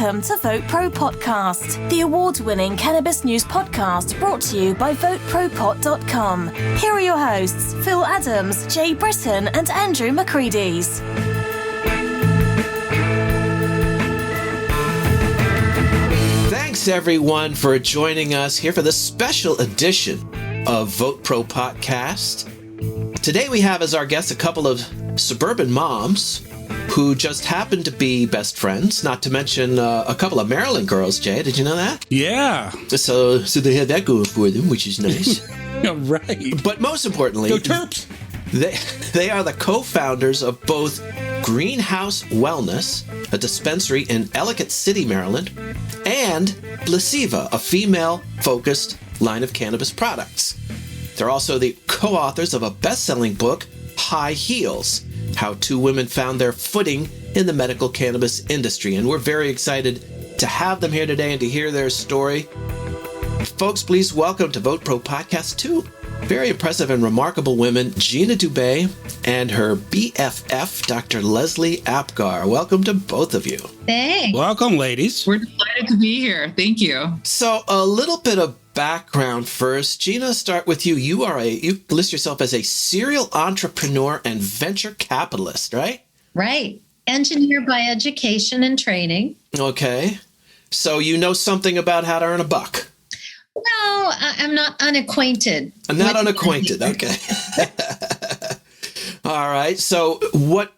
Welcome to VoteProPot-Cast, the award-winning cannabis news podcast brought to you by VoteProPot.com. Here are your hosts, Phil Adams, Jay Britton, and Andrew McCreadys. Thanks, everyone, for joining us here for this special edition of VoteProPot-Cast. Today we have as our guests a couple of suburban moms who just happen to be best friends, not to mention a couple of Maryland girls, Jay. Did you know that? Yeah. So they have that going for them, which is nice. Yeah, right. But most importantly, Go Terps! They are the co-founders of both Greenhouse Wellness, a dispensary in Ellicott City, Maryland, and Blissiva, a female-focused line of cannabis products. They're also the co-authors of a best-selling book, High Heels, How Two Women Found Their Footing in the Medical Cannabis Industry. And we're very excited to have them here today and to hear their story. Folks, please welcome to VoteProPot-Cast two very impressive and remarkable women, Gina Dubbe and her BFF, Dr. Leslie Apgar. Welcome to both of you. Thanks. Welcome, ladies. We're delighted to be here. Thank you. So a little bit of background first. Gina, start with you. You list yourself as a serial entrepreneur and venture capitalist, right? Right. Engineer by education and training. Okay. So you know something about how to earn a buck. Well, I'm not unacquainted. I'm not unacquainted. Okay. All right. So what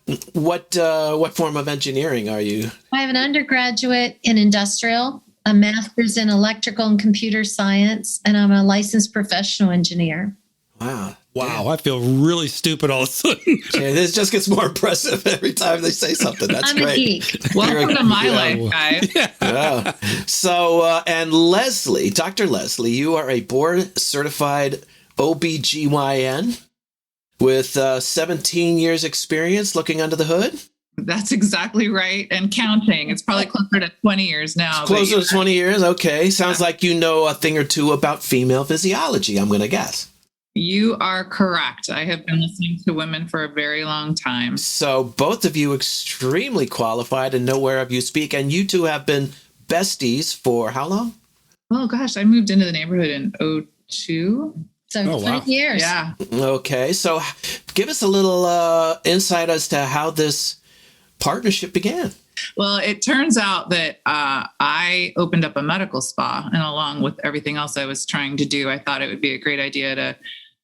form of engineering are you? I have an undergraduate in industrial, a master's in electrical and computer science, and I'm a licensed professional engineer. Wow. Wow, I feel really stupid all of a sudden. Okay, this just gets more impressive every time they say something. That's I'm great. a geek. Welcome to my life, guys. Yeah. So, and Leslie, Dr. Leslie, you are a board-certified OBGYN with 17 years experience looking under the hood? That's exactly right. And counting. It's probably closer to 20 years now. Closer to 20 years? Okay. Sounds like you know a thing or two about female physiology, I'm going to guess. You are correct. I have been listening to women for a very long time. So both of you extremely qualified and know whereof you speak. And you two have been besties for how long? Oh, gosh. I moved into the neighborhood in 2002. So 20 years. Yeah. Okay. So give us a little insight as to how this partnership began. Well, it turns out that I opened up a medical spa, and along with everything else I was trying to do, I thought it would be a great idea to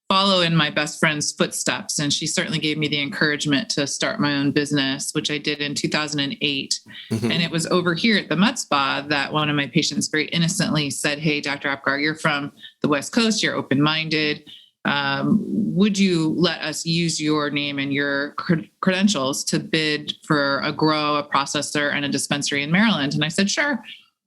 follow in my best friend's footsteps. And she certainly gave me the encouragement to start my own business, which I did in 2008. Mm-hmm. And it was over here at the med spa that one of my patients very innocently said, "Hey, Dr. Apgar, you're from the West Coast, you're open-minded. Would you let us use your name and your credentials to bid for a grow, a processor, and a dispensary in Maryland?" And I said, sure.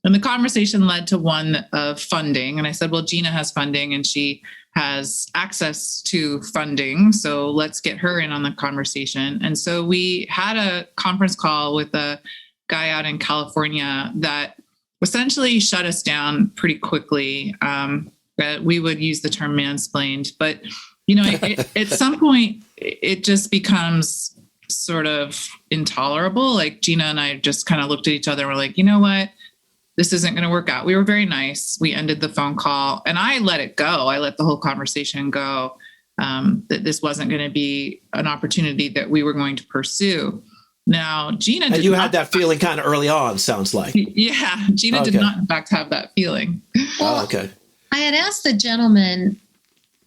And the conversation led to one of funding. And I said, well, Gina has funding and she has access to funding. So let's get her in on the conversation. And so we had a conference call with a guy out in California that essentially shut us down pretty quickly. That we would use the term mansplained, but at some point it just becomes sort of intolerable. Like Gina and I just kind of looked at each other and we're like, you know what? This isn't going to work out. We were very nice. We ended the phone call and I let it go. I let the whole conversation go, that this wasn't going to be an opportunity that we were going to pursue. Now, Gina did. And you had that feeling kind of early on, sounds like. Yeah. Gina did not in fact have that feeling. Oh, okay. I had asked the gentleman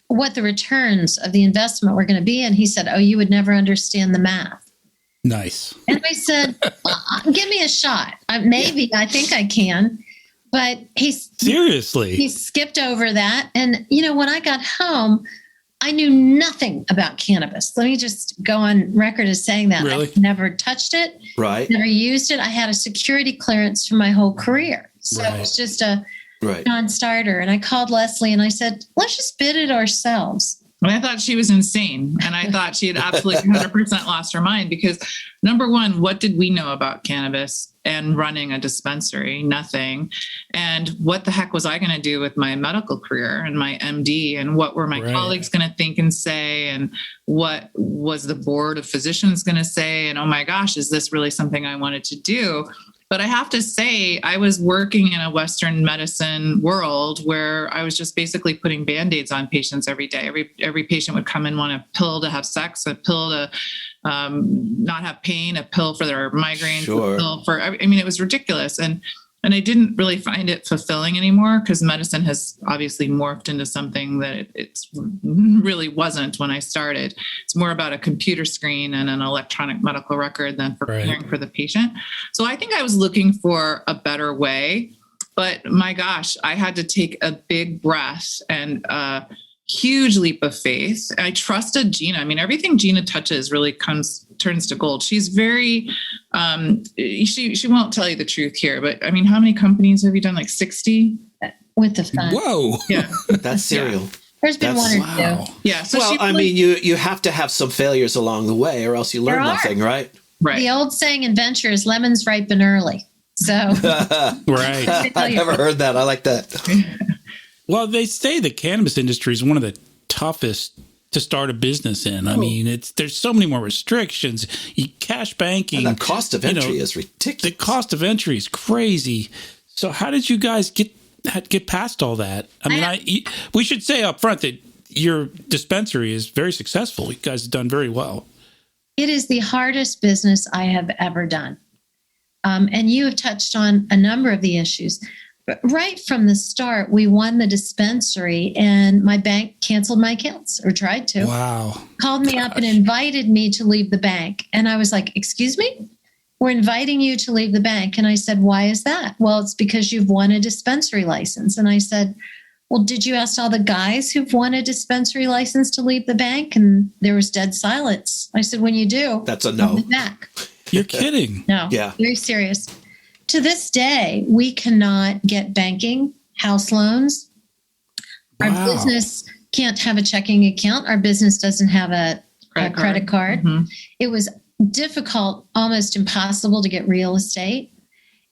what the returns of the investment were going to be. And he said, "Oh, you would never understand the math." Nice. And I said, well, give me a shot. Maybe I think I can. But he skipped over that. And, when I got home, I knew nothing about cannabis. Let me just go on record as saying that. Really? I never touched it. Right. Never used it. I had a security clearance for my whole career. So It was just a non-starter. And I called Leslie and I said, let's just bid it ourselves. And I thought she was insane. And I thought she had absolutely 100% lost her mind because, number one, what did we know about cannabis and running a dispensary? Nothing. And what the heck was I going to do with my medical career and my MD? And what were my colleagues going to think and say? And what was the board of physicians going to say? And, oh my gosh, is this really something I wanted to do? But I have to say, I was working in a Western medicine world where I was just basically putting Band-Aids on patients every day. Every patient would come in, want a pill to have sex, a pill to not have pain, a pill for their migraines, Sure. a pill for, I mean, it was ridiculous. And I didn't really find it fulfilling anymore because medicine has obviously morphed into something that it's really wasn't when I started. It's more about a computer screen and an electronic medical record than for caring for the patient. So I think I was looking for a better way, but my gosh, I had to take a big breath and a huge leap of faith. I trusted Gina. I mean, everything Gina touches really turns to gold. She's very, she won't tell you the truth here, but I mean, how many companies have you done? Like 60? With the fun. Whoa. Yeah. That's serial. Yeah. There's been one or two. Yeah. So Well, I mean, you have to have some failures along the way or else you learn nothing, right? Right. The old saying in venture is lemons ripen early. So. Right. I never heard that. I like that. Well, they say the cannabis industry is one of the toughest to start a business in. I mean, there's so many more restrictions. Cash banking. And the cost of entry is ridiculous. The cost of entry is crazy. So how did you guys get past all that? I mean, we should say up front that your dispensary is very successful. You guys have done very well. It is the hardest business I have ever done. And you have touched on a number of the issues. But right from the start, we won the dispensary and my bank canceled my accounts or tried to. Wow. Called me up and invited me to leave the bank. And I was like, excuse me? We're inviting you to leave the bank. And I said, why is that? Well, it's because you've won a dispensary license. And I said, well, did you ask all the guys who've won a dispensary license to leave the bank? And there was dead silence. I said, when you do, that's a no. Back. You're kidding. No. Yeah. Very serious. To this day, we cannot get banking, house loans. Our business can't have a checking account. Our business doesn't have a credit card. Mm-hmm. It was difficult, almost impossible to get real estate.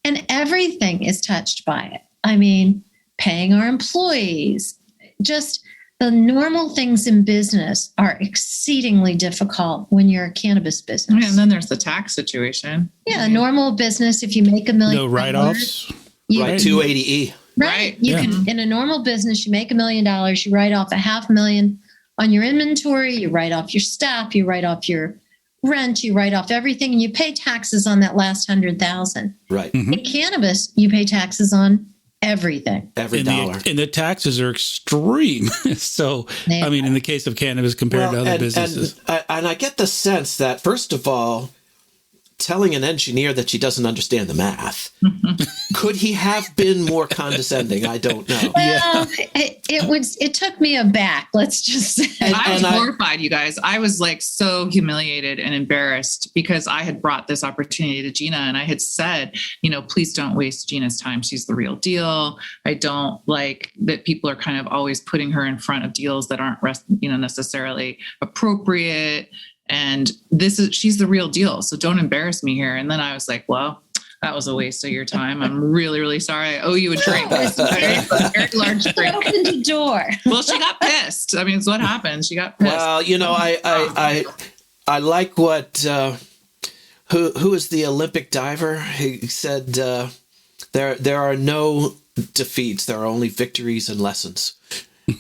And everything is touched by it. I mean, paying our employees, just the normal things in business are exceedingly difficult when you're a cannabis business. Yeah, and then there's the tax situation. Yeah, normal business, if you make $1 million. No write-offs. Right, 280E. Right. You can, in a normal business, you make $1 million, you write off $500,000 on your inventory, you write off your staff, you write off your rent, you write off everything, and you pay taxes on that last $100,000. Right. Mm-hmm. In cannabis, you pay taxes on everything. Every dollar. And the taxes are extreme. So, I mean, in the case of cannabis compared to other businesses. And I get the sense that, first of all, telling an engineer that she doesn't understand the math, could he have been more condescending? I don't know. Well, it took me aback, let's just say. I was horrified, you guys. I was like so humiliated and embarrassed because I had brought this opportunity to Gina and I had said, please don't waste Gina's time. She's the real deal. I don't like that people are kind of always putting her in front of deals that aren't, necessarily appropriate. And she's the real deal. So don't embarrass me here. And then I was like, well, that was a waste of your time. I'm really, really sorry. I owe you a drink. It's a very large drink. Opened the door. Well, she got pissed. I mean, it's what happened. She got pissed. Well, I like what, who is the Olympic diver? He said, there are no defeats. There are only victories and lessons.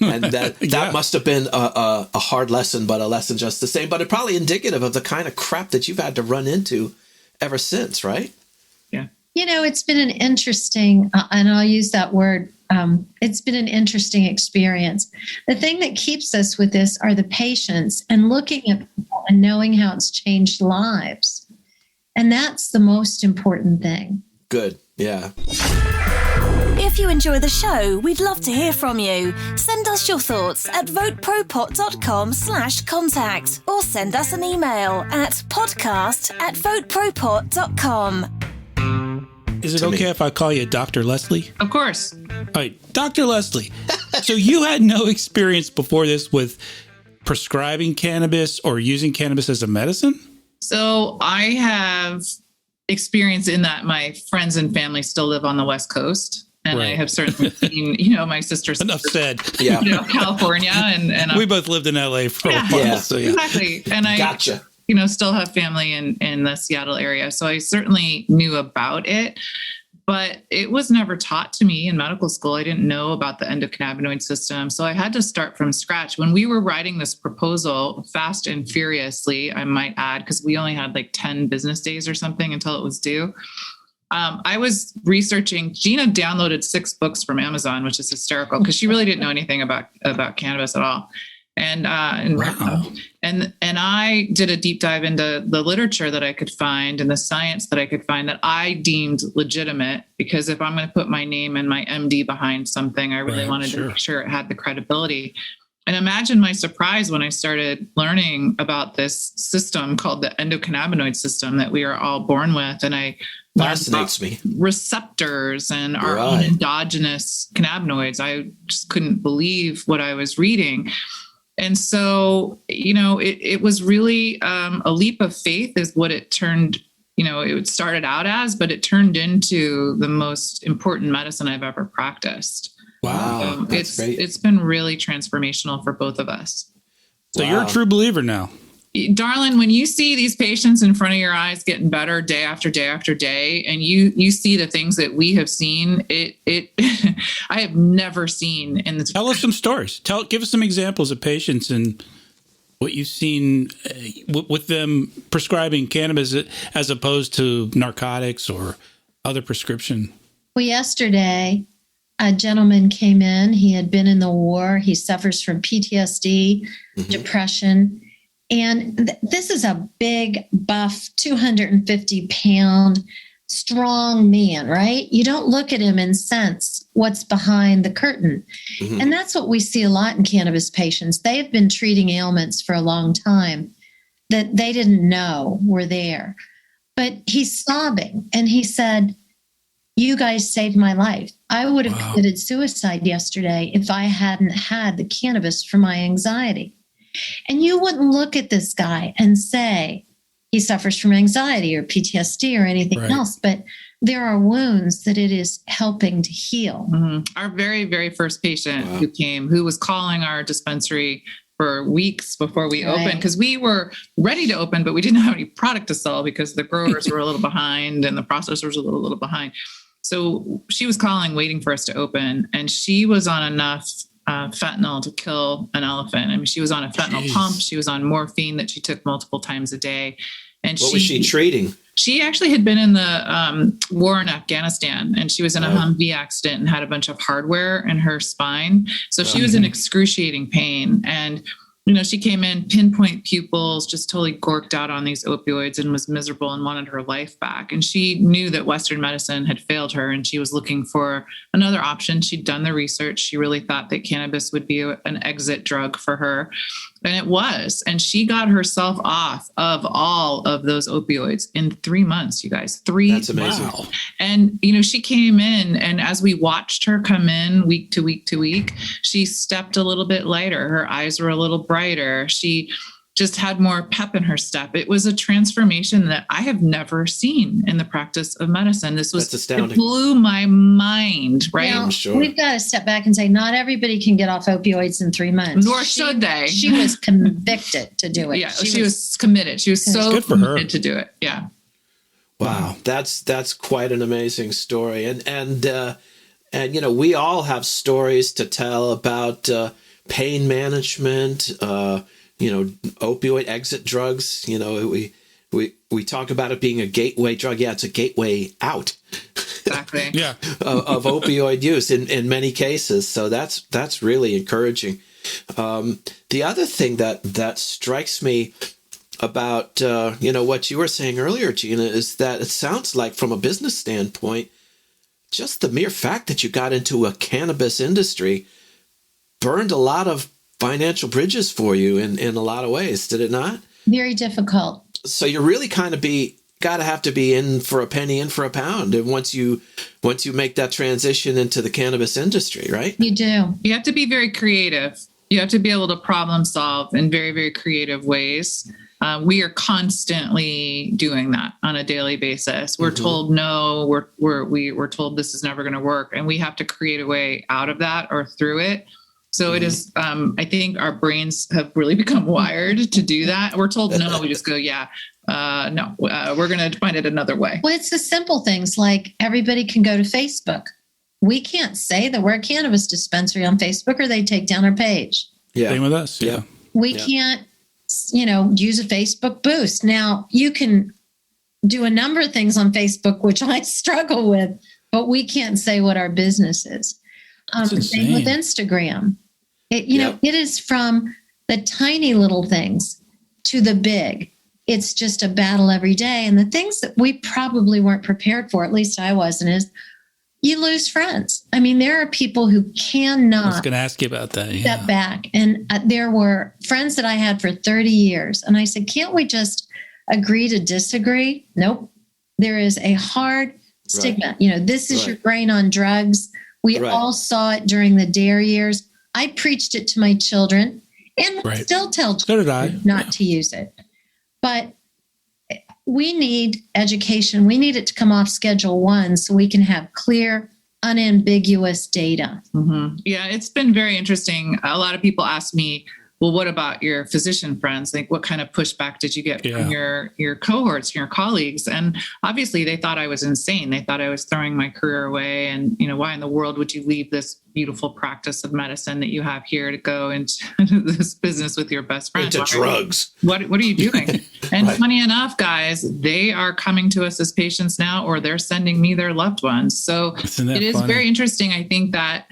And that must have been a hard lesson, but a lesson just the same. But it's probably indicative of the kind of crap that you've had to run into ever since, right? Yeah. It's been an interesting, and I'll use that word, it's been an interesting experience. The thing that keeps us with this are the patients and looking at people and knowing how it's changed lives. And that's the most important thing. Good. Yeah. If you enjoy the show, we'd love to hear from you. Send us your thoughts at VoteProPot.com/contact or send us an email at podcast@VoteProPot.com. Is it okay if I call you Dr. Leslie? Of course. All right, Dr. Leslie. So you had no experience before this with prescribing cannabis or using cannabis as a medicine? So I have experience in that my friends and family still live on the West Coast. And I have certainly seen, my sister's enough said. Yeah. California and we both lived in LA for a while. Yeah. So yeah. Exactly. And Gotcha. still have family in the Seattle area. So I certainly knew about it, but it was never taught to me in medical school. I didn't know about the endocannabinoid system. So I had to start from scratch. When we were writing this proposal fast and furiously, I might add, because we only had like 10 business days or something until it was due. I was researching. Gina downloaded 6 books from Amazon, which is hysterical because she really didn't know anything about cannabis at all. And I did a deep dive into the literature that I could find and the science that I could find that I deemed legitimate, because if I'm going to put my name and my MD behind something, I really wanted to make sure it had the credibility. And imagine my surprise when I started learning about this system called the endocannabinoid system that we are all born with. And I fascinates me. Receptors and our own endogenous cannabinoids. I just couldn't believe what I was reading. And so, it was really a leap of faith is what it turned, it started out as, but it turned into the most important medicine I've ever practiced. Wow. It's been really transformational for both of us. So you're a true believer now. Darling, when you see these patients in front of your eyes getting better day after day after day, and you see the things that we have seen, it I have never seen in the. Tell us some stories. Give us some examples of patients and what you've seen with them prescribing cannabis as opposed to narcotics or other prescription. Well, yesterday, a gentleman came in. He had been in the war. He suffers from PTSD, depression. And this is a big, buff, 250-pound, strong man, right? You don't look at him and sense what's behind the curtain. And that's what we see a lot in cannabis patients. They have been treating ailments for a long time that they didn't know were there. But he's sobbing, and he said, "You guys saved my life. I would have committed suicide yesterday if I hadn't had the cannabis for my anxiety." And you wouldn't look at this guy and say he suffers from anxiety or PTSD or anything else, but there are wounds that it is helping to heal. Our very, very first patient who was calling our dispensary for weeks before we opened, because we were ready to open, but we didn't have any product to sell because the growers were a little behind and the processors were a little behind. So she was calling, waiting for us to open, and she was on enough fentanyl to kill an elephant. I mean, she was on a fentanyl pump. She was on morphine that she took multiple times a day. And what was she treating? She actually had been in the war in Afghanistan, and she was in a Humvee accident and had a bunch of hardware in her spine. So she was in excruciating pain. And she came in, pinpoint pupils, just totally gorked out on these opioids and was miserable and wanted her life back. And she knew that Western medicine had failed her, and she was looking for another option. She'd done the research. She really thought that cannabis would be an exit drug for her. And it was. And she got herself off of all of those opioids in 3 months, you guys. 3 months. That's amazing. Wow. And, she came in, and as we watched her come in week to week to week, she stepped a little bit lighter. Her eyes were a little brighter. She just had more pep in her step. It was a transformation that I have never seen in the practice of medicine. This was astounding. It blew my mind, right? Now, we've got to step back and say, not everybody can get off opioids in 3 months. Nor should they. She was convicted to do it. Yeah, she was committed. She was so committed to do it. Yeah. Wow. That's quite an amazing story. And we all have stories to tell about pain management, opioid exit drugs. We talk about it being a gateway drug. Yeah, it's a gateway out. Exactly. Yeah. of opioid use in many cases. So that's really encouraging. The other thing that strikes me about what you were saying earlier, Gina, is that it sounds like from a business standpoint, just the mere fact that you got into a cannabis industry burned a lot of financial bridges for you in a lot of ways, did it not? Very difficult. So you really kind of have to be in for a penny, in for a pound. And once you make that transition into the cannabis industry, right? You do. You have to be very creative. You have to be able to problem solve in very, very creative ways. We are constantly doing that on a daily basis. We're told no, we're told this is never going to work, and we have to create a way out of that or through it. So it is, I think our brains have really become wired to do that. We're told no, we just go, no, we're going to find it another way. Well, it's the simple things like everybody can go to Facebook. We can't say that we're a cannabis dispensary on Facebook or they take down our page. Yeah. Same with us. Yeah. We can't, use a Facebook boost. Now, you can do a number of things on Facebook, which I struggle with, but we can't say what our business is. Same with Instagram. It is from the tiny little things to the big. It's just a battle every day. And the things that we probably weren't prepared for, at least I wasn't, is you lose friends. I mean, there are people who cannot. I was going to ask you about that. Step back. And there were friends that I had for 30 years. And I said, can't we just agree to disagree? Nope. There is a hard stigma. Right. This is your brain on drugs. We all saw it during the DARE years. I preached it to my children and still tell children not to use it. But we need education. We need it to come off Schedule 1 so we can have clear, unambiguous data. Mm-hmm. Yeah, it's been very interesting. A lot of people ask me, well, what about your physician friends? Like, what kind of pushback did you get from your cohorts, your colleagues? And obviously they thought I was insane. They thought I was throwing my career away. And, why in the world would you leave this beautiful practice of medicine that you have here to go into this business with your best friend? Into drugs. What are you doing? And funny enough, guys, they are coming to us as patients now, or they're sending me their loved ones. So it is very interesting. I think that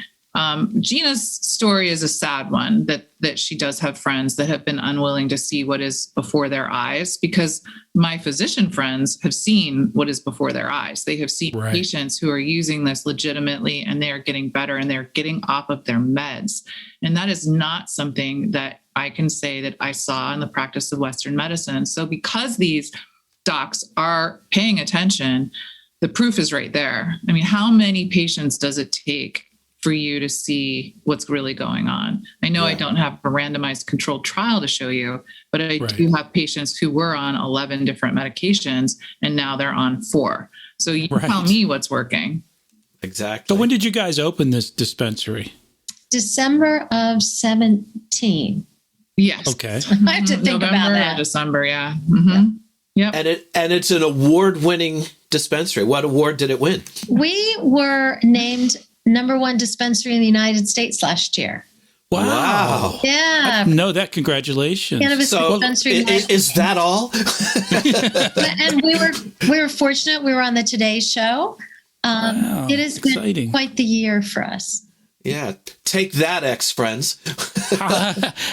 Gina's story is a sad one, that she does have friends that have been unwilling to see what is before their eyes, because my physician friends have seen what is before their eyes. They have seen patients who are using this legitimately and they are getting better and they're getting off of their meds. And that is not something that I can say that I saw in the practice of Western medicine. So because these docs are paying attention, the proof is right there. I mean, how many patients does it take for you to see what's really going on? I know I don't have a randomized controlled trial to show you, but I do have patients who were on 11 different medications and now they're on 4. So you tell me what's working. Exactly. So when did you guys open this dispensary? December of 17. Yes. Okay. I have to think about that. December, yeah. Mm-hmm. Yep. And it's an award-winning dispensary. What award did it win? We were named #1 dispensary in the United States last year. Wow. Yeah. I didn't know that. Congratulations. Cannabis dispensary. Is that all? And we were fortunate. We were on the Today Show. Wow. It has been quite the year for us. Yeah. Take that, ex-friends.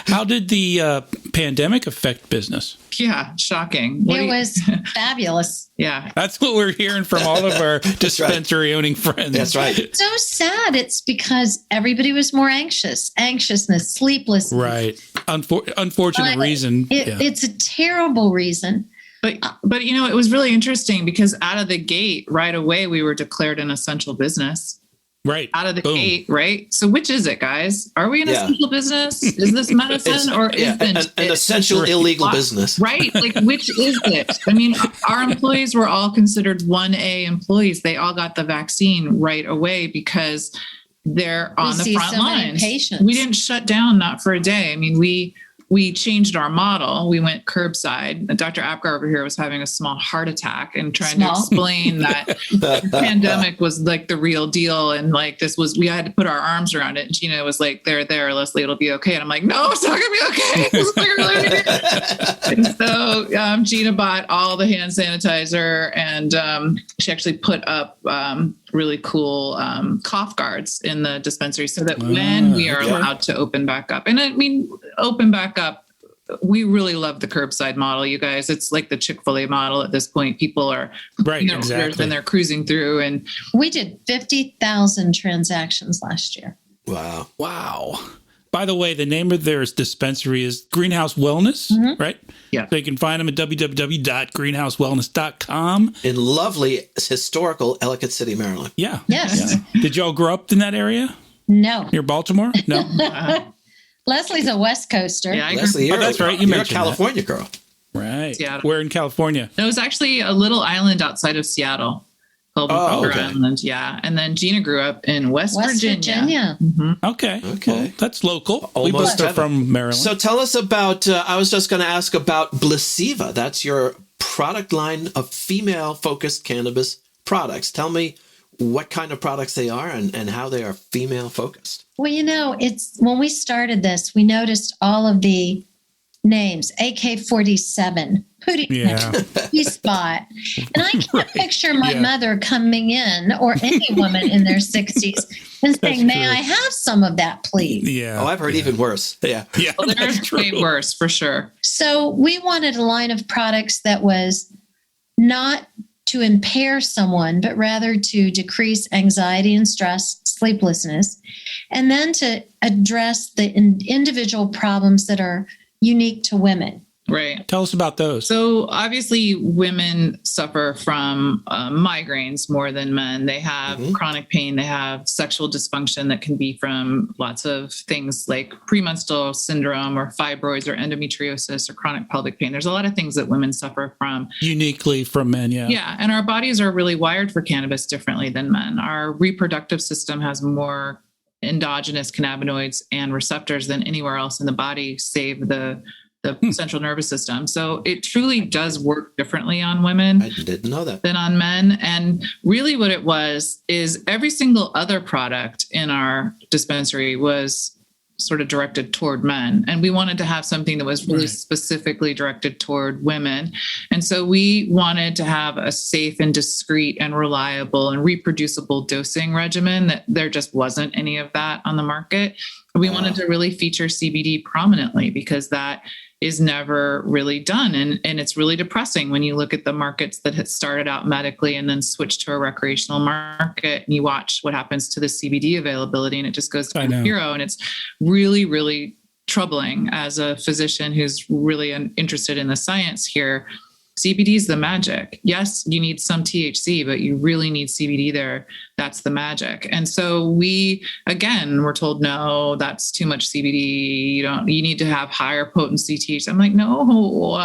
How did the pandemic affect business? Yeah, shocking. It was fabulous. Yeah. That's what we're hearing from all of our dispensary owning friends. That's right. So sad. It's because everybody was more anxiousness, sleeplessness. Right. Unfortunate reason. It's a terrible reason. But it was really interesting because out of the gate, right away, we were declared an essential business. Right. Out of the gate, right? So which is it, guys? Are we an essential business? Is this medicine or is it an essential illegal business? Right. Like, which is it? I mean, our employees were all considered 1A employees. They all got the vaccine right away because they're on the front lines. We didn't shut down, not for a day. I mean, we changed our model. We went curbside. Dr. Apgar over here was having a small heart attack and trying to explain that the pandemic was like the real deal. And like, we had to put our arms around it. And Gina was like, there, Leslie, it'll be okay. And I'm like, no, it's not going to be okay. It's and so Gina bought all the hand sanitizer and she actually put up really cool cough guards in the dispensary so that when we are allowed to open back up, and I mean, open back up, we really love the curbside model, you guys. It's like the Chick-fil-A model at this point. People are and they're cruising through, and we did 50,000 transactions last year. Wow. By the way, the name of their dispensary is Greenhouse Wellness, right? Yeah. So you can find them at www.greenhousewellness.com. In lovely, historical Ellicott City, Maryland. Yeah. Yes. Yeah. Did y'all grow up in that area? No. Near Baltimore? No. Leslie's a West Coaster. Yeah, Leslie, that's right. You're a California girl. Right. Seattle. We're in California. It was actually a little island outside of Seattle called Island. Yeah. And then Gina grew up in West Virginia. Mm-hmm. Okay. Well, that's local. We both are from Maryland. So tell us about, I was just going to ask about Blissiva. That's your product line of female-focused cannabis products. Tell me what kind of products they are and how they are female-focused. Well, it's when we started this, we noticed all of the names, AK-47, P-Spot. And I can't picture my mother coming in or any woman in their 60s and saying, may I have some of that, please? Yeah. Oh, I've heard even worse. Yeah. Well, there's way worse for sure. So we wanted a line of products that was not to impair someone, but rather to decrease anxiety and stress, sleeplessness, and then to address the individual problems that are unique to women. Right. Tell us about those. So obviously women suffer from migraines more than men. They have chronic pain. They have sexual dysfunction that can be from lots of things like premenstrual syndrome or fibroids or endometriosis or chronic pelvic pain. There's a lot of things that women suffer from. Uniquely from men, yeah. Yeah. And our bodies are really wired for cannabis differently than men. Our reproductive system has more endogenous cannabinoids and receptors than anywhere else in the body, save the central nervous system. So it truly does work differently on women. I didn't know that. Than on men. And really what it was is every single other product in our dispensary was sort of directed toward men. And we wanted to have something that was really specifically directed toward women. And so we wanted to have a safe and discreet and reliable and reproducible dosing regimen that there just wasn't any of that on the market. We wanted to really feature CBD prominently because that is never really done. And it's really depressing when you look at the markets that had started out medically and then switched to a recreational market and you watch what happens to the CBD availability and it just goes to zero. And it's really, really troubling as a physician who's really interested in the science here. CBD is the magic. Yes, you need some THC, but you really need CBD there. That's the magic. And so we're told, no, that's too much CBD. You need to have higher potency THC. I'm like, no,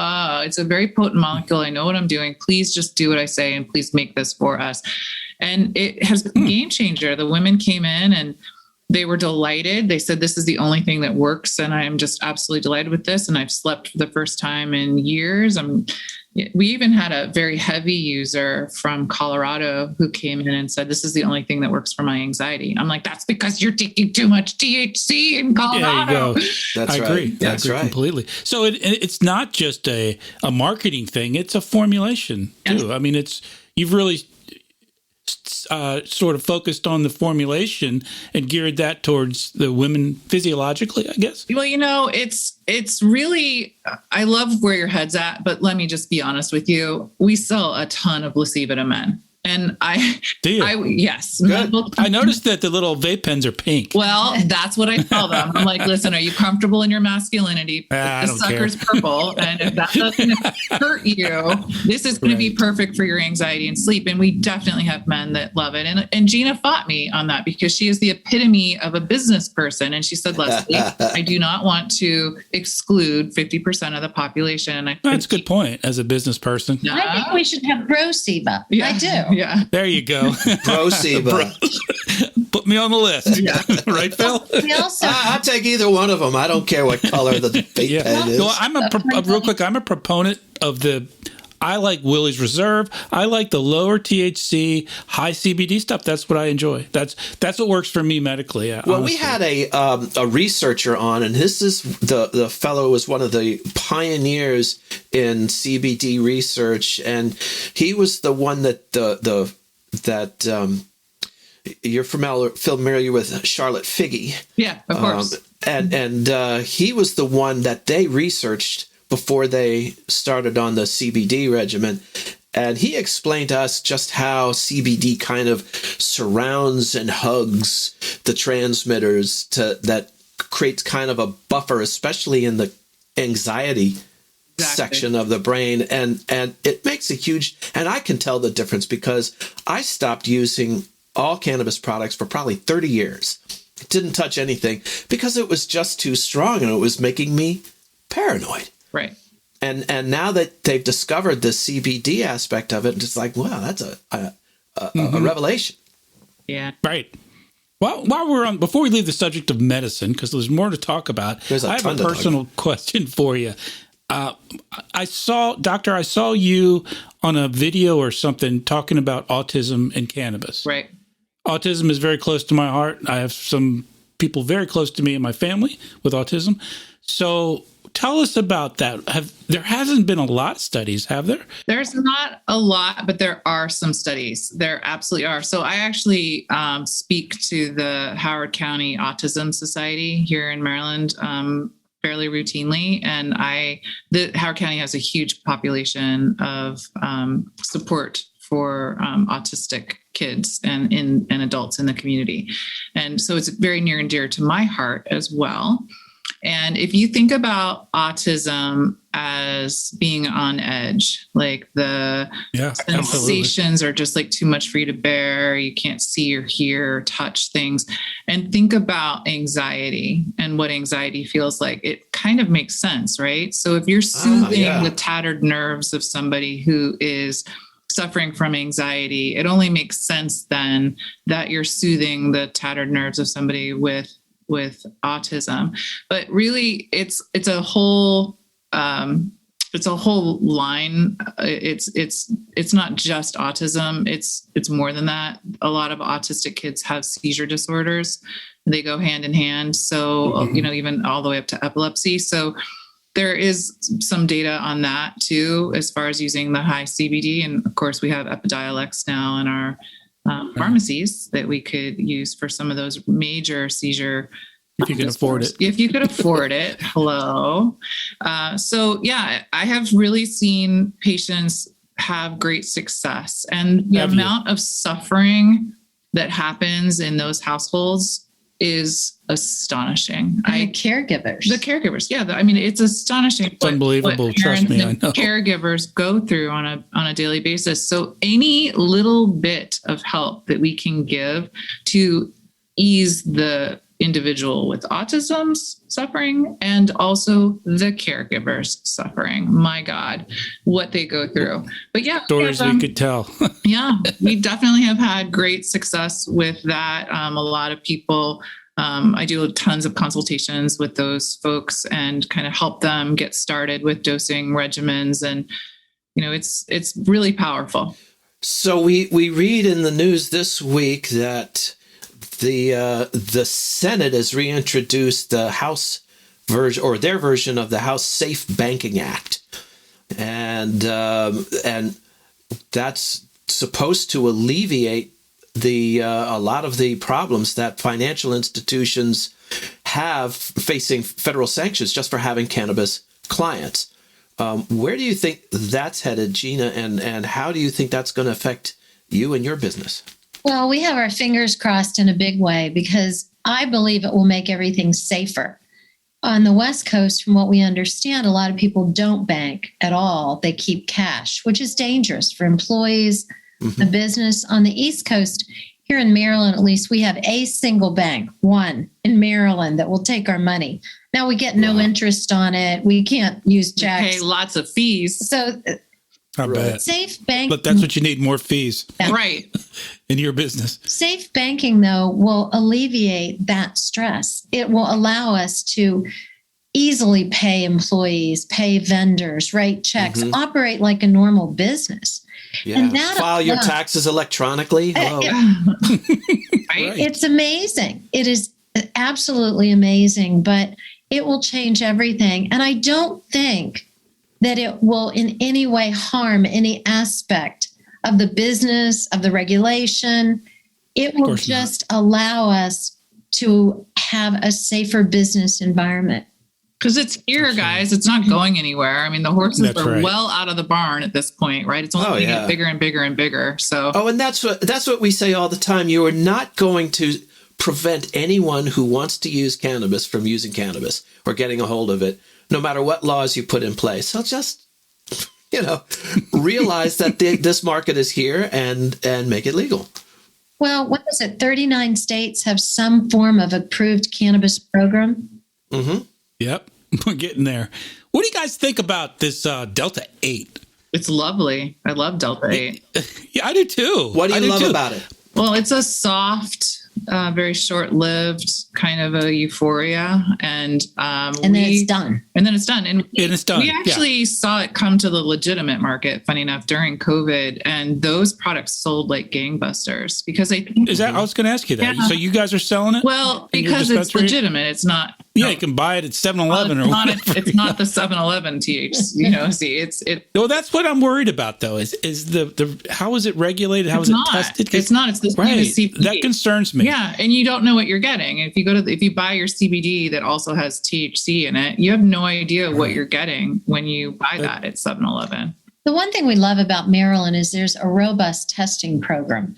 it's a very potent molecule. I know what I'm doing. Please just do what I say and please make this for us. And it has been a game changer. The women came in and they were delighted. They said, this is the only thing that works. And I am just absolutely delighted with this. And I've slept for the first time in years. We even had a very heavy user from Colorado who came in and said, this is the only thing that works for my anxiety. I'm like, that's because you're taking too much THC in Colorado. There you go. I agree. I agree completely. So it's not just a marketing thing. It's a formulation too. I mean, you've really sort of focused on the formulation and geared that towards the women physiologically, I guess. Well, it's really, I love where your head's at, but let me just be honest with you. We sell a ton of Blissiva to men. And yes. I noticed that the little vape pens are pink. Well, that's what I tell them. I'm like, listen, are you comfortable in your masculinity? The sucker's purple. And if that doesn't hurt you, this is going to be perfect for your anxiety and sleep. And we definitely have men that love it. And Gina fought me on that because she is the epitome of a business person. And she said, Leslie, I do not want to exclude 50% of the population. And that's a good point as a business person. I think we should have Blissiva. Yeah. I do. Yeah. There you go. Blissiva. Put me on the list. Yeah. Right, Phil? I'll take either one of them. I don't care what color the vape pen is. Well, real quick, I'm a proponent of I like Willie's Reserve. I like the lower THC, high CBD stuff. That's what I enjoy. That's what works for me medically. Well, honestly. We had a researcher on, and this is the fellow was one of the pioneers in CBD research, and he was the one that you're familiar with Charlotte Figge. Yeah, of course. And he was the one that they researched before they started on the CBD regimen. And he explained to us just how CBD kind of surrounds and hugs the transmitters that creates kind of a buffer, especially in the anxiety section of the brain. And it makes a huge, and I can tell the difference because I stopped using all cannabis products for probably 30 years. Didn't touch anything because it was just too strong and it was making me paranoid. Right. And now that they've discovered the CBD aspect of it, it's like, wow, that's a revelation. Yeah. Right. Well, before we leave the subject of medicine, because there's more to talk about, I have a personal question for you. I saw you on a video or something talking about autism and cannabis. Right. Autism is very close to my heart. I have some people very close to me in my family with autism. So tell us about that. There hasn't been a lot of studies, have there? There's not a lot, but there are some studies. There absolutely are. So I actually speak to the Howard County Autism Society here in Maryland fairly routinely. And Howard County has a huge population of support for autistic kids and adults in the community. And so it's very near and dear to my heart as well. And if you think about autism as being on edge, like the sensations are just like too much for you to bear, you can't see or hear or touch things, and think about anxiety and what anxiety feels like, it kind of makes sense, right? So if you're soothing the tattered nerves of somebody who is suffering from anxiety, it only makes sense then that you're soothing the tattered nerves of somebody with autism. But really it's a whole line. It's not just autism. It's more than that. A lot of autistic kids have seizure disorders. They go hand in hand. So, even all the way up to epilepsy. So there is some data on that too, as far as using the high CBD. And of course we have Epidiolex now in our pharmacies that we could use for some of those major seizure. If you can afford it. If you could afford it. Hello. So I have really seen patients have great success, and the amount of suffering that happens in those households is astonishing. The caregivers. Yeah. It's astonishing. It's unbelievable. Trust me. I know. Caregivers go through on a daily basis. So any little bit of help that we can give to ease the individual with autism's suffering and also the caregivers suffering. My God, what they go through. But stories we could tell. We definitely have had great success with that. A lot of people, I do tons of consultations with those folks and kind of help them get started with dosing regimens. And, it's really powerful. So we read in the news this week that the Senate has reintroduced the House version, or their version of the House Safe Banking Act, and that's supposed to alleviate a lot of the problems that financial institutions have facing federal sanctions just for having cannabis clients. Where do you think that's headed, Gina, and how do you think that's going to affect you and your business? Well, we have our fingers crossed in a big way, because I believe it will make everything safer. On the West Coast, from what we understand, a lot of people don't bank at all. They keep cash, which is dangerous for employees, the business. On the East Coast, here in Maryland, at least, we have a single bank, one in Maryland, that will take our money. Now, we get no interest on it. We can't use checks. Pay lots of fees. So I bet. Safe banking. But that's what you need, more fees. Right. In your business. Safe banking, though, will alleviate that stress. It will allow us to easily pay employees, pay vendors, write checks, operate like a normal business. Yeah. And file your taxes electronically. Hello. It's amazing. It is absolutely amazing, but it will change everything. And I don't think that it will in any way harm any aspect of the business, of the regulation. It will just allow us to have a safer business environment. Because it's here, guys. It's not going anywhere. I mean, the horses are well out of the barn at this point, right? It's only going to get bigger and bigger and bigger. So, and that's what we say all the time. You are not going to prevent anyone who wants to use cannabis from using cannabis or getting a hold of it, no matter what laws you put in place. So just, realize that this market is here and make it legal. Well, what is it? 39 states have some form of approved cannabis program. Yep, we're getting there. What do you guys think about this Delta 8? It's lovely. I love Delta 8. Yeah, I do too. What do you love about it? Well, it's a soft, very short-lived kind of a euphoria, and then it's done. And then it's done. And it's done. We actually saw it come to the legitimate market, funny enough, during COVID, and those products sold like gangbusters because I was going to ask you that. Yeah. So you guys are selling it? Well, because it's legitimate. It's not. Yeah, you can buy it at 7-Eleven or whatever. It's not the 7-Eleven THC. See, it. Well, that's what I'm worried about, though. Is the how is it regulated? How is it tested? It's not. It's the right. CBD. That concerns me. Yeah, and you don't know what you're getting. If you buy your CBD that also has THC in it, you have no idea what you're getting when you buy that at 7-Eleven. The one thing we love about Maryland is there's a robust testing program.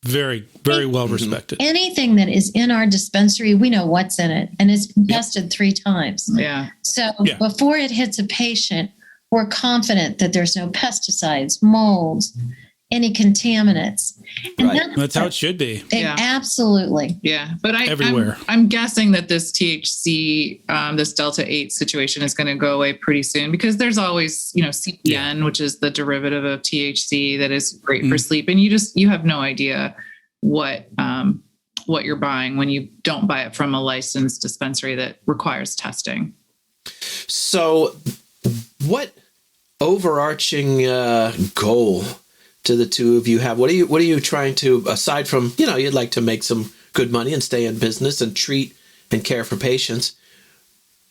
Very, very well respected. Anything that is in our dispensary, we know what's in it, and it's been tested 3 times. Yeah. So before it hits a patient, we're confident that there's no pesticides, molds, any contaminants. And that's how it should be. Absolutely. Yeah. But everywhere. I'm guessing that this THC, this Delta 8 situation is going to go away pretty soon because there's always, CPN, which is the derivative of THC that is great for sleep. And you have no idea what you're buying when you don't buy it from a licensed dispensary that requires testing. So what overarching goal do the two of you have? What are you trying to, aside from, you'd like to make some good money and stay in business and treat and care for patients,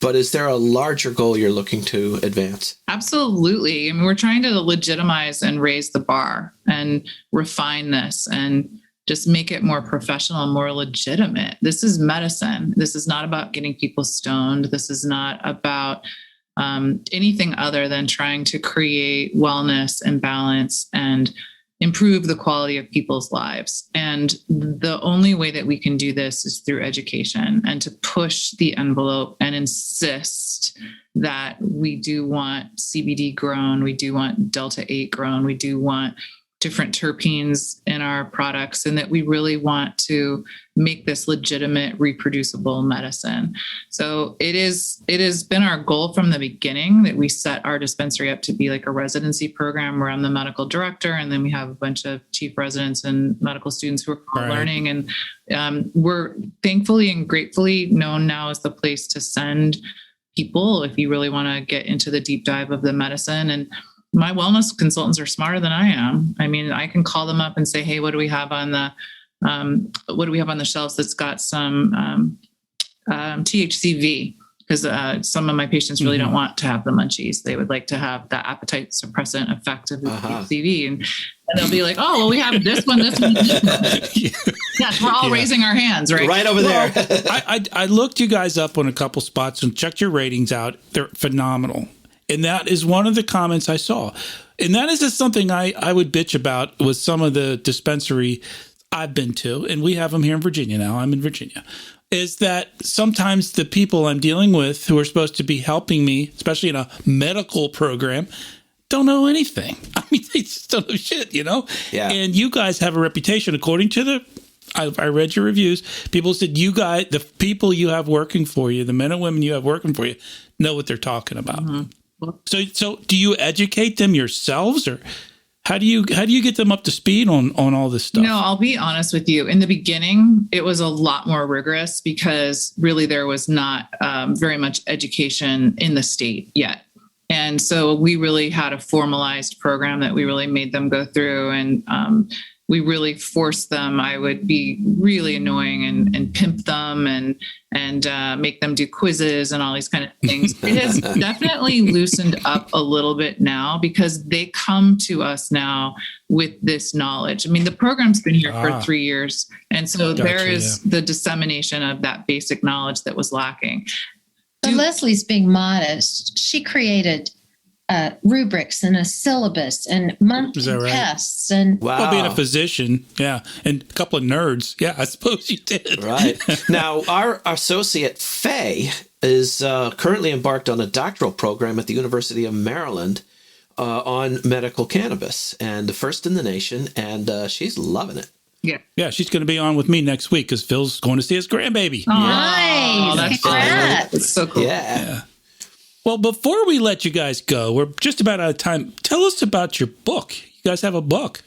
but is there a larger goal you're looking to advance? Absolutely. I mean, we're trying to legitimize and raise the bar and refine this and just make it more professional, more legitimate. This is medicine. This is not about getting people stoned. This is not about anything other than trying to create wellness and balance and improve the quality of people's lives. And the only way that we can do this is through education and to push the envelope and insist that we do want CBD grown. We do want Delta 8 grown. We do want different terpenes in our products, and that we really want to make this legitimate, reproducible medicine. So it has been our goal from the beginning that we set our dispensary up to be like a residency program where I'm the medical director, and then we have a bunch of chief residents and medical students who are learning. And we're thankfully and gratefully known now as the place to send people if you really want to get into the deep dive of the medicine. And my wellness consultants are smarter than I am. I mean, I can call them up and say, "Hey, what do we have on the shelves that's got some THCV?" Because some of my patients really don't want to have the munchies; they would like to have the appetite suppressant effect of the THCV, and they'll be like, "Oh, well, we have this one, this one, this one." Yes, we're all raising our hands, right? Right over there. I looked you guys up on a couple spots and checked your ratings out. They're phenomenal. And that is one of the comments I saw. And that is just something I would bitch about with some of the dispensary I've been to, and we have them here in Virginia now. I'm in Virginia. Is that sometimes the people I'm dealing with who are supposed to be helping me, especially in a medical program, don't know anything. I mean, they just don't know shit, Yeah. And you guys have a reputation, according to I read your reviews. People said you guys, the people you have working for you, the men and women you have working for you, know what they're talking about. Mm-hmm. So do you educate them yourselves, or how do you get them up to speed on all this stuff? No, I'll be honest with you. In the beginning, it was a lot more rigorous because really there was not very much education in the state yet. And so we really had a formalized program that we really made them go through, and we really forced them. I would be really annoying and pimp them and make them do quizzes and all these kind of things. It has definitely loosened up a little bit now because they come to us now with this knowledge. I mean, the program's been here for 3 years. And so there is the dissemination of that basic knowledge that was lacking. But Leslie's being modest. She created rubrics and a syllabus and monthly tests and well, being a physician, and a couple of nerds, I suppose you did. Right. Now, our associate Faye is currently embarked on a doctoral program at the University of Maryland on medical cannabis, and the first in the nation, and she's loving it. Yeah, she's going to be on with me next week because Phil's going to see his grandbaby. Nice. That's so cool. Yeah. Well, before we let you guys go, we're just about out of time. Tell us about your book. You guys have a book.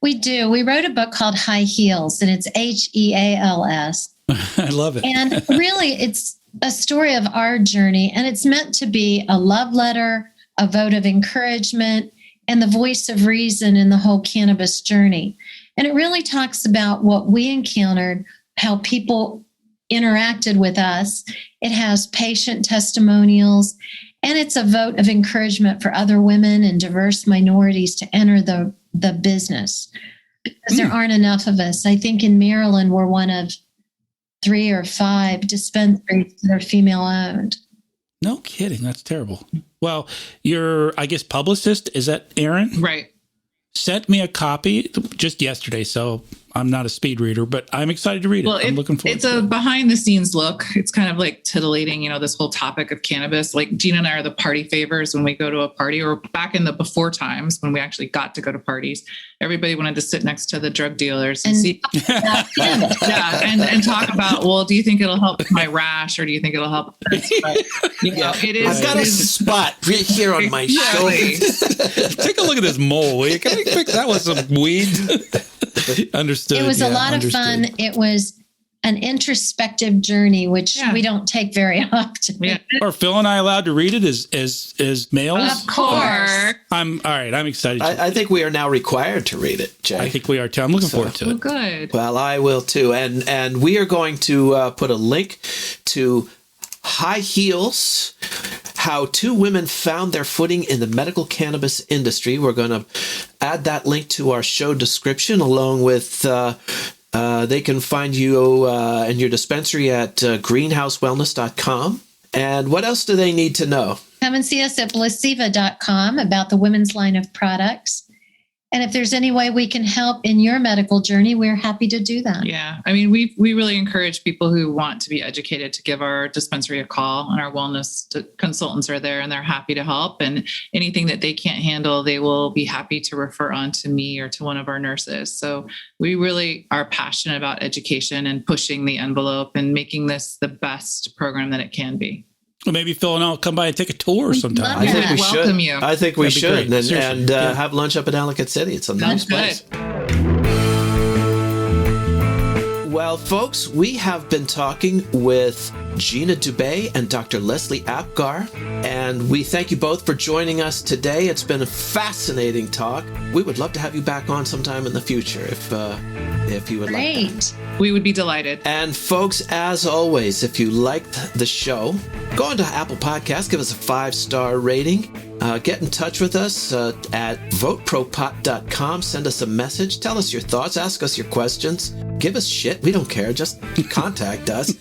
We do. We wrote a book called High Heels, and it's HEALS. I love it. And really, it's a story of our journey, and it's meant to be a love letter, a vote of encouragement, and the voice of reason in the whole cannabis journey. And it really talks about what we encountered, how people interacted with us. It has patient testimonials, and it's a vote of encouragement for other women and diverse minorities to enter the business, because there aren't enough of us. I think in Maryland, we're one of 3 or 5 dispensaries that are female owned. No kidding. That's terrible. Well, your, I guess, publicist, is that Aaron? Right. Sent me a copy just yesterday, so I'm not a speed reader, but I'm excited to read it. Well, I'm looking forward to it. It's a behind the scenes look. It's kind of like titillating, this whole topic of cannabis. Like Gina and I are the party favors when we go to a party, or back in the before times when we actually got to go to parties. Everybody wanted to sit next to the drug dealers and see, and talk about, well, do you think it'll help my rash, or do you think it'll help this? But, it is. I've got a spot right here on my shoulder. Take a look at this mole, will you? Can I fix that with some weed? Understood. It was a lot of fun. It was an introspective journey, which we don't take very often. Yeah. Are Phil and I allowed to read it as males? Of course. I'm all right. I'm excited. I think we are now required to read it, Jay. I think we are too. I'm looking forward to it. Oh, good. Well, I will too. And we are going to put a link to High Heels, how 2 women found their footing in the medical cannabis industry. We're going to add that link to our show description, along with they can find you in your dispensary at greenhousewellness.com. And what else do they need to know? Come and see us at Blissiva.com about the women's line of products. And if there's any way we can help in your medical journey, we're happy to do that. Yeah. I mean, we really encourage people who want to be educated to give our dispensary a call, and our wellness consultants are there and they're happy to help. And anything that they can't handle, they will be happy to refer on to me or to one of our nurses. So we really are passionate about education and pushing the envelope and making this the best program that it can be. Well, maybe Phil and I'll come by and take a tour sometime. I think we welcome should. You. I think we should. And yeah. Have lunch up in Ellicott City. It's a nice place. Well, folks, we have been talking with Gina Dubbe and Dr. Leslie Apgar, and we thank you both for joining us today. It's been a fascinating talk. We would love to have you back on sometime in the future if you would like that. We would be delighted. And folks, as always, if you liked the show, go on to Apple Podcasts, give us a 5-star rating. Get in touch with us at VoteProPot.com. Send us a message. Tell us your thoughts. Ask us your questions. Give us shit. We don't care. Just contact us.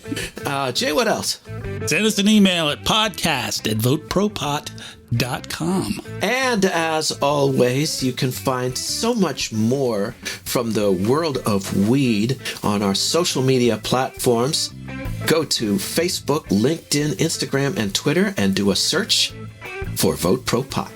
Jay, what else? Send us an email at podcast@VoteProPot.com. And as always, you can find so much more from the world of weed on our social media platforms. Go to Facebook, LinkedIn, Instagram, and Twitter and do a search for Vote Pro Pot.